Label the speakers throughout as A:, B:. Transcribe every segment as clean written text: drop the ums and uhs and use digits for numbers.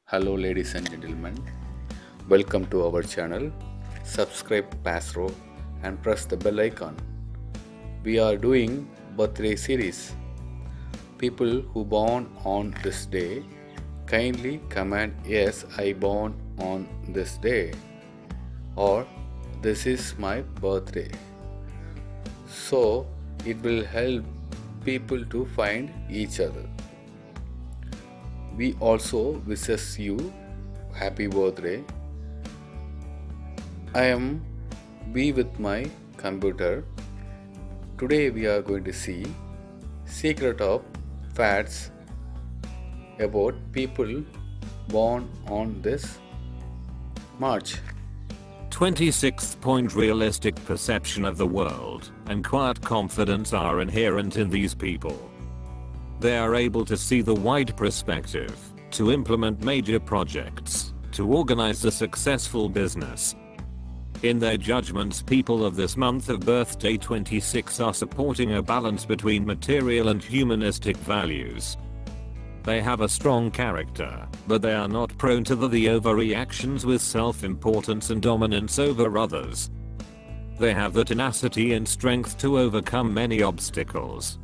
A: Hello, ladies and gentlemen. Welcome to our channel. Subscribe Passrow and press the bell icon. We are doing birthday series. People who born on this day, kindly comment yes, I born on this day, or this is my birthday. So it will help people to find each other. We also wishes you happy birthday. I am be with my computer. Today we are going to see secret of facts about people born on this March.
B: 26th point. Realistic perception of the world and quiet confidence are inherent in these people. They are able to see the wide perspective, to implement major projects, to organize a successful business. In their judgments, people of this month of birthday 26 are supporting a balance between material and humanistic values. They have a strong character, but they are not prone to the overreactions with self-importance and dominance over others. They have the tenacity and strength to overcome many obstacles.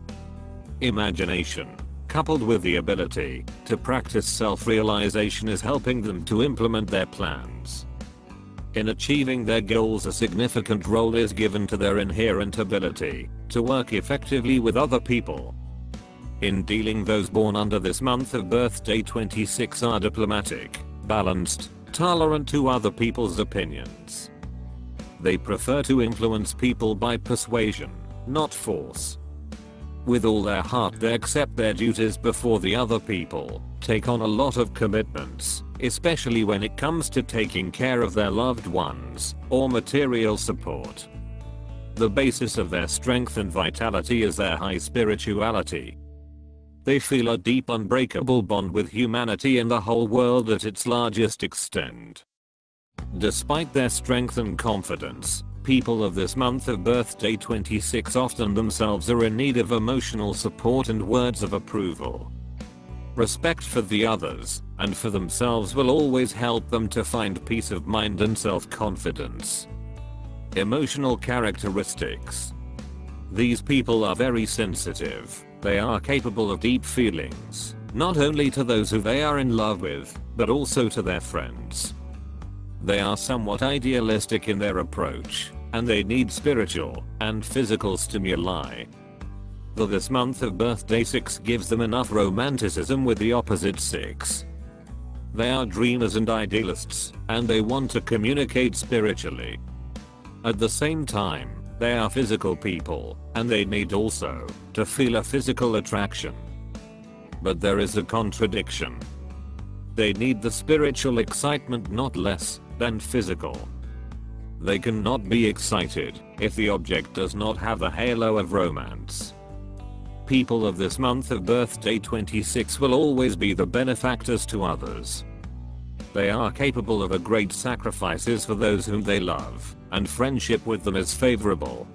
B: Imagination, coupled with the ability to practice self-realization, is helping them to implement their plans. In achieving their goals, a significant role is given to their inherent ability to work effectively with other people. In dealing, those born under this month of birthday 26 are diplomatic, balanced, tolerant to other people's opinions. They prefer to influence people by persuasion, not force. With all their heart, they accept their duties before the other people, take on a lot of commitments, especially when it comes to taking care of their loved ones or material support. The basis of their strength and vitality is their high spirituality. They feel a deep, unbreakable bond with humanity and the whole world at its largest extent. Despite their strength and confidence, people of this month of birthday 26 often themselves are in need of emotional support and words of approval. Respect for the others and for themselves will always help them to find peace of mind and self-confidence. Emotional characteristics. These people are very sensitive. They are capable of deep feelings, not only to those who they are in love with, but also to their friends. They are somewhat idealistic in their approach, and they need spiritual and physical stimuli. This month of birthday 6 gives them enough romanticism with the opposite 6. They are dreamers and idealists, and they want to communicate spiritually. At the same time, they are physical people, and they need also to feel a physical attraction. But there is a contradiction. They need the spiritual excitement not less than physical. They cannot be excited if the object does not have the halo of romance. People of this month of birthday 26 will always be the benefactors to others. They are capable of a great sacrifices for those whom they love, and friendship with them is favorable.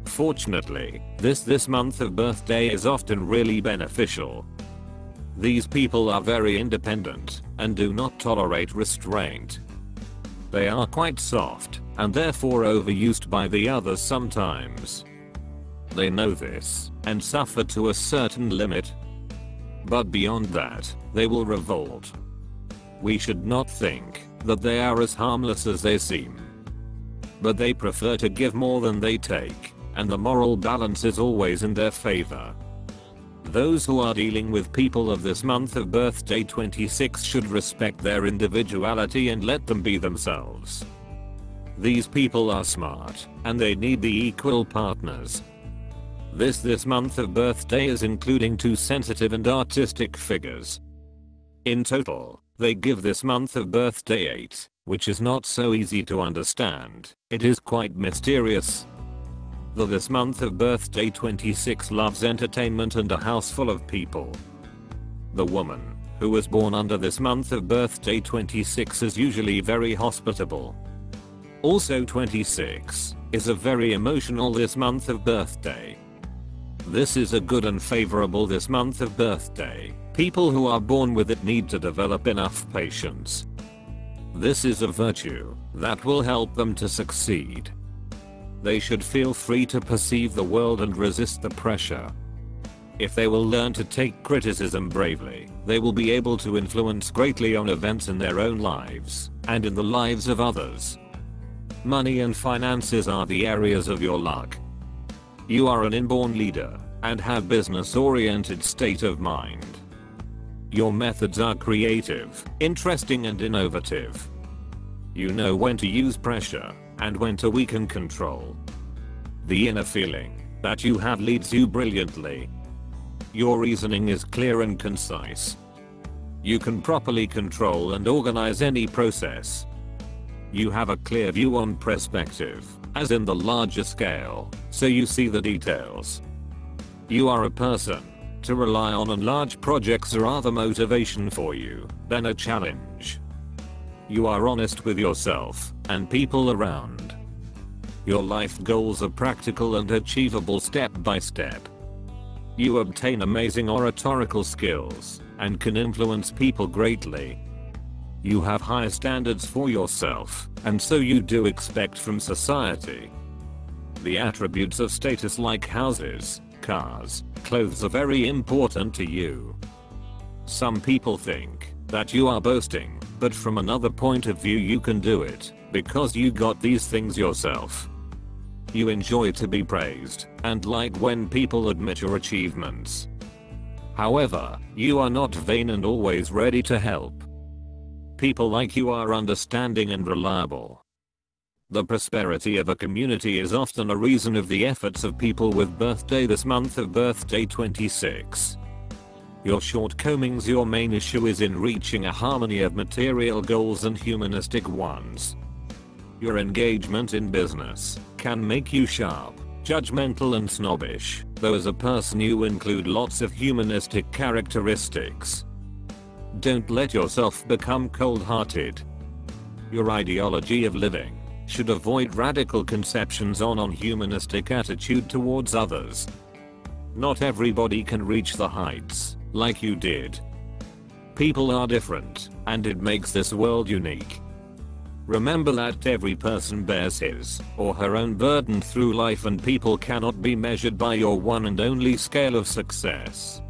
B: Fortunately, this month of birthday is often really beneficial. These people are very independent and do not tolerate restraint. They are quite soft and therefore overused by the others sometimes. They know this and suffer to a certain limit. But beyond that, they will revolt. We should not think that they are as harmless as they seem. But they prefer to give more than they take, and the moral balance is always in their favor. Those who are dealing with people of this month of birthday 26 should respect their individuality and let them be themselves. These people are smart, and they need the equal partners. This month of birthday is including 2 sensitive and artistic figures. In total, they give this month of birthday 8, which is not so easy to understand. It is quite mysterious. This month of birthday 26 loves entertainment and a house full of people. The woman who was born under this month of birthday 26 is usually very hospitable. Also 26 is a very emotional this month of birthday. This is a good and favorable this month of birthday. People who are born with it need to develop enough patience. This is a virtue that will help them to succeed. They should feel free to perceive the world and resist the pressure. If they will learn to take criticism bravely, they will be able to influence greatly on events in their own lives and in the lives of others. Money and finances are the areas of your luck. You are an inborn leader and have business-oriented state of mind. Your methods are creative, interesting and innovative. You know when to use pressure and when to weaken control. The inner feeling that you have leads you brilliantly. Your reasoning is clear and concise. You can properly control and organize any process. You have a clear view on perspective, as in the larger scale, so you see the details. You are a person to rely on, and large projects are rather motivation for you than a challenge. You are honest with yourself and people around. Your life goals are practical and achievable step by step. You obtain amazing oratorical skills and can influence people greatly. You have high standards for yourself, and so you do expect from society. The attributes of status like houses, cars, clothes are very important to you. Some people think that you are boasting, but from another point of view you can do it because you got these things yourself. You enjoy to be praised and like when people admit your achievements. However, you are not vain and always ready to help. People like you are understanding and reliable. The prosperity of a community is often a reason of the efforts of people with birthday this month of birthday 26. Your shortcomings, your main issue is in reaching a harmony of material goals and humanistic ones. Your engagement in business can make you sharp, judgmental and snobbish, though as a person you include lots of humanistic characteristics. Don't let yourself become cold-hearted. Your ideology of living should avoid radical conceptions on humanistic attitude towards others. Not everybody can reach the heights like you did. People are different, and it makes this world unique. Remember that every person bears his or her own burden through life, and people cannot be measured by your one and only scale of success.